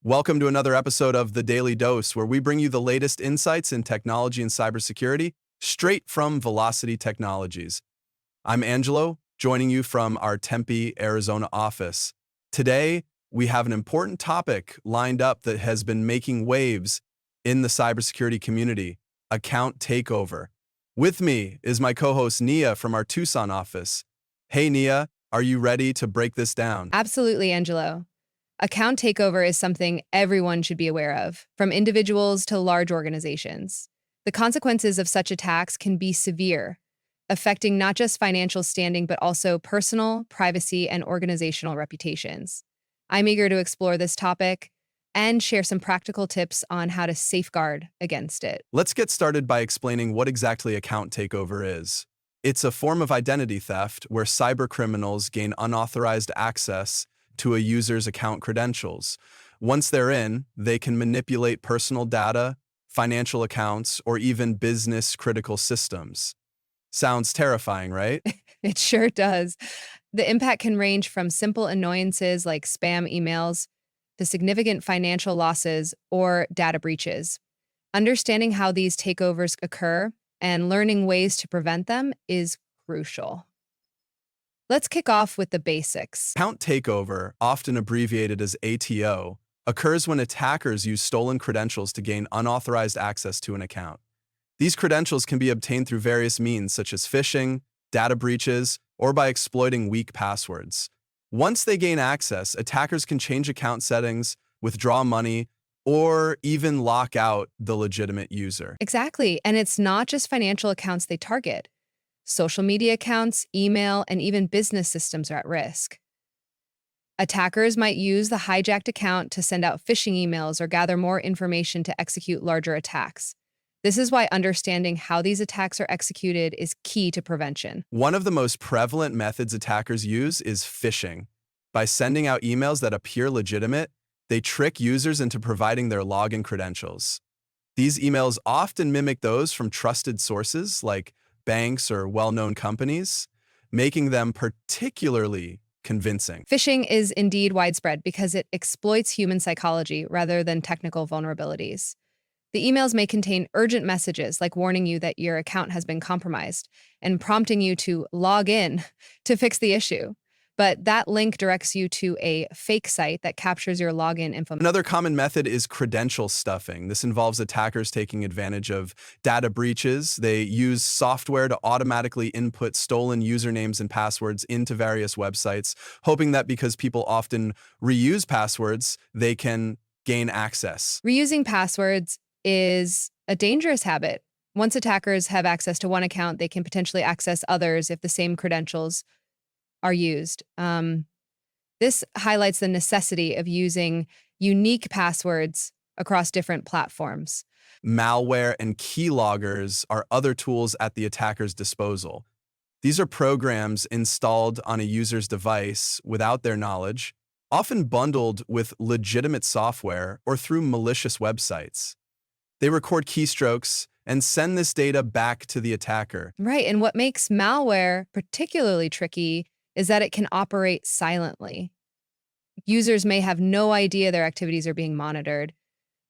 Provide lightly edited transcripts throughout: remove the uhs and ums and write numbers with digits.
Welcome to another episode of The Daily Dose, where we bring you the latest insights in technology and cybersecurity straight from Velocity Technologies. I'm Angelo, joining you from our Tempe, Arizona office. Today, we have an important topic lined up that has been making waves in the cybersecurity community: account takeover. With me is my co-host Nia from our Tucson office. Hey Nia, are you ready to break this down? Absolutely, Angelo. Account takeover is something everyone should be aware of, from individuals to large organizations. The consequences of such attacks can be severe, affecting not just financial standing, but also personal, privacy, and organizational reputations. I'm eager to explore this topic and share some practical tips on how to safeguard against it. Let's get started by explaining what exactly account takeover is. It's a form of identity theft where cybercriminals gain unauthorized access to a user's account credentials. Once they're in, they can manipulate personal data, financial accounts, or even business-critical systems. Sounds terrifying, right? It sure does. The impact can range from simple annoyances like spam emails to significant financial losses or data breaches. Understanding how these takeovers occur and learning ways to prevent them is crucial. Let's kick off with the basics. Account takeover, often abbreviated as ATO, occurs when attackers use stolen credentials to gain unauthorized access to an account. These credentials can be obtained through various means such as phishing, data breaches, or by exploiting weak passwords. Once they gain access, attackers can change account settings, withdraw money, or even lock out the legitimate user. Exactly. And it's not just financial accounts they target. Social media accounts, email, and even business systems are at risk. Attackers might use the hijacked account to send out phishing emails or gather more information to execute larger attacks. This is why understanding how these attacks are executed is key to prevention. One of the most prevalent methods attackers use is phishing. By sending out emails that appear legitimate, they trick users into providing their login credentials. These emails often mimic those from trusted sources like banks or well-known companies, making them particularly convincing. Phishing is indeed widespread because it exploits human psychology rather than technical vulnerabilities. The emails may contain urgent messages like warning you that your account has been compromised and prompting you to log in to fix the issue. But that link directs you to a fake site that captures your login info. Another common method is credential stuffing. This involves attackers taking advantage of data breaches. They use software to automatically input stolen usernames and passwords into various websites, hoping that because people often reuse passwords, they can gain access. Reusing passwords is a dangerous habit. Once attackers have access to one account, they can potentially access others if the same credentials are used. This highlights the necessity of using unique passwords across different platforms. Malware and keyloggers are other tools at the attacker's disposal. These are programs installed on a user's device without their knowledge, often bundled with legitimate software or through malicious websites. They record keystrokes and send this data back to the attacker. Right, and what makes malware particularly tricky is that it can operate silently. Users may have no idea their activities are being monitored,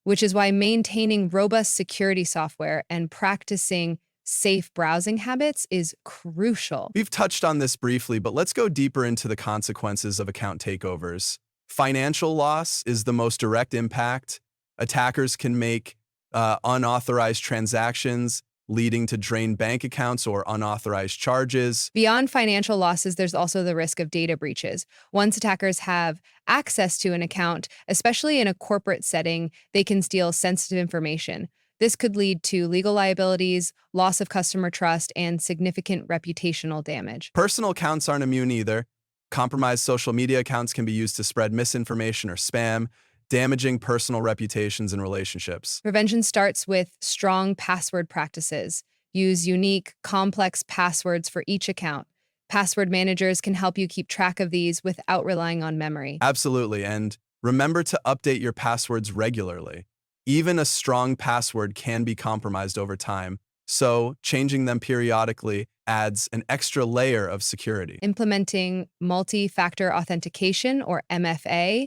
which is why maintaining robust security software and practicing safe browsing habits is crucial. We've touched on this briefly, but let's go deeper into the consequences of account takeovers. Financial loss is the most direct impact. Attackers can make unauthorized transactions, leading to drained bank accounts or unauthorized charges. Beyond financial losses, there's also the risk of data breaches. Once attackers have access to an account, especially in a corporate setting, they can steal sensitive information. This could lead to legal liabilities, loss of customer trust, and significant reputational damage. Personal accounts aren't immune either. Compromised social media accounts can be used to spread misinformation or spam, damaging personal reputations and relationships. Prevention starts with strong password practices. Use unique, complex passwords for each account. Password managers can help you keep track of these without relying on memory. Absolutely, and remember to update your passwords regularly. Even a strong password can be compromised over time, so changing them periodically adds an extra layer of security. Implementing multi-factor authentication, or MFA,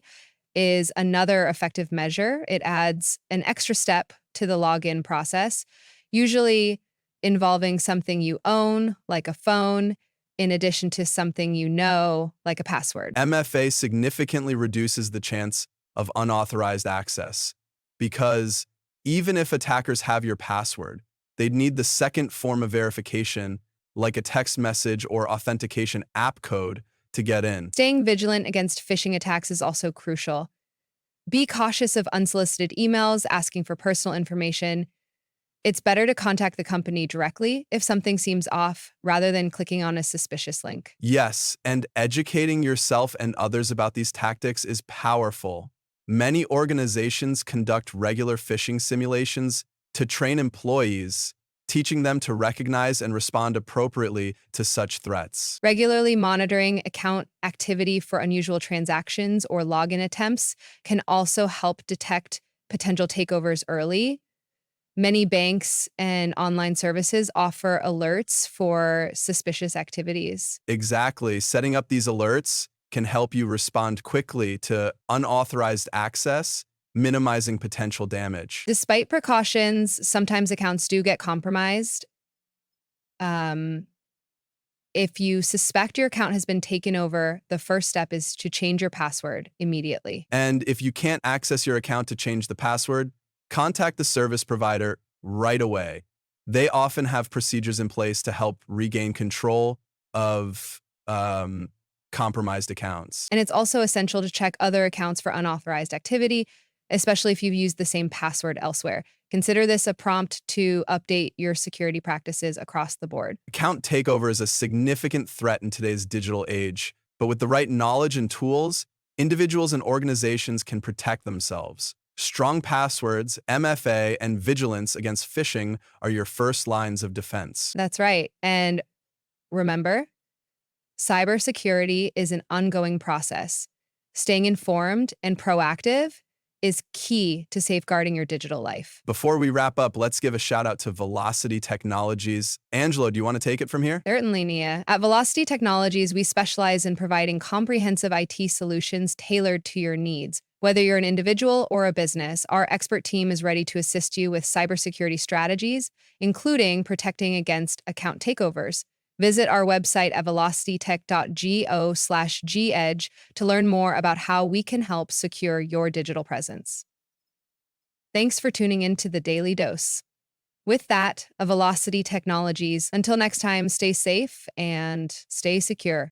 is another effective measure. It adds an extra step to the login process, usually involving something you own, like a phone, in addition to something you know, like a password. MFA significantly reduces the chance of unauthorized access because even if attackers have your password, they'd need the second form of verification, like a text message or authentication app code, to get in. Staying vigilant against phishing attacks is also crucial. Be cautious of unsolicited emails asking for personal information. It's better to contact the company directly if something seems off rather than clicking on a suspicious link. Yes, and educating yourself and others about these tactics is powerful. Many organizations conduct regular phishing simulations to train employees, teaching them to recognize and respond appropriately to such threats. Regularly monitoring account activity for unusual transactions or login attempts can also help detect potential takeovers early. Many banks and online services offer alerts for suspicious activities. Exactly. Setting up these alerts can help you respond quickly to unauthorized access, minimizing potential damage. Despite precautions, sometimes accounts do get compromised. Um, if you suspect your account has been taken over, the first step is to change your password immediately. And if you can't access your account to change the password, contact the service provider right away. They often have procedures in place to help regain control of compromised accounts. And it's also essential to check other accounts for unauthorized activity, especially if you've used the same password elsewhere. Consider this a prompt to update your security practices across the board. Account takeover is a significant threat in today's digital age, but with the right knowledge and tools, individuals and organizations can protect themselves. Strong passwords, MFA, and vigilance against phishing are your first lines of defense. That's right. And remember, cybersecurity is an ongoing process. Staying informed and proactive is key to safeguarding your digital life. Before we wrap up, let's give a shout out to Velocity Technologies. Angelo, do you want to take it from here? Certainly, Nia. At Velocity Technologies, we specialize in providing comprehensive IT solutions tailored to your needs. Whether you're an individual or a business, our expert team is ready to assist you with cybersecurity strategies, including protecting against account takeovers. Visit our website at velocitytech.go/gedge to learn more about how we can help secure your digital presence. Thanks for tuning in to the Daily Dose. With that, a Velocity Technologies. Until next time, stay safe and stay secure.